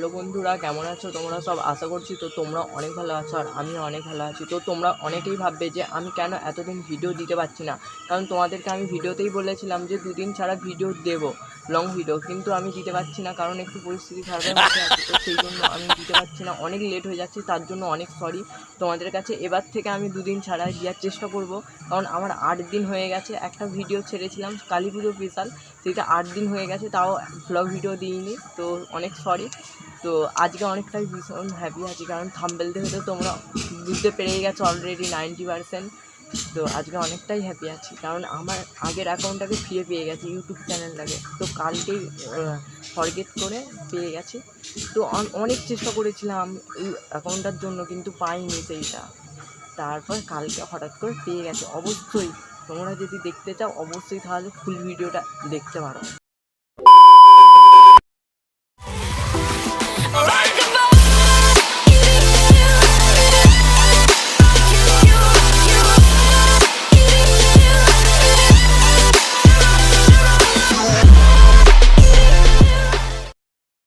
Hello বন্ধুরা, কেমন আছো তোমরা সব? আশা করছি তো তোমরা অনেক ভালো আছো আর আমিও অনেক ভালো আছি। তো তোমরা অনেকেই ভাববে যে আমি কেন এতদিন ভিডিও দিতে পারছি না, কারণ তোমাদেরকে আমি ভিডিওতেই বলেছিলাম যে দুদিন ছাড়া ভিডিও দেবো, লং ভিডিও, কিন্তু আমি দিতে পারছি না কারণ একটু পরিস্থিতি খারাপের মধ্যে আছে। তো সেই জন্য আমি দিতে পারছি না, অনেক লেট হয়ে যাচ্ছে, তার জন্য অনেক সরি তোমাদের কাছে। এবার থেকে আমি দুদিন ছাড়া দেওয়ার চেষ্টা করব, কারণ আমার 8 দিন হয়ে গেছে। একটা ভিডিও ছেড়েছিলাম কালী পুজো স্পেশাল, সেটা 8 দিন হয়ে গেছে, তাও ব্লগ ভিডিও দিইনি, তো অনেক সরি। তো আজকে অনেকটাই ভীষণ হ্যাপি আছি, কারণ থাম্বনেল দেখে তো তোমরা বুঝতে পেরেই গেছো অলরেডি 90%। তো আজকে অনেকটাই হ্যাপি আছি, কারণ আমার আগের অ্যাকাউন্টটাকে ফিরে পেয়ে গেছি, ইউটিউব চ্যানেলটাকে। তো কালকেই ফরগেট করে পেয়ে গেছি। তো অনেক চেষ্টা করেছিলাম এই অ্যাকাউন্টটার জন্য, কিন্তু পাইনি সেইটা। তারপর কালকে হঠাৎ করে পেয়ে গেছে। অবশ্যই তোমরা যদি দেখতে চাও, অবশ্যই তাহলে ফুল ভিডিওটা দেখতে পারো।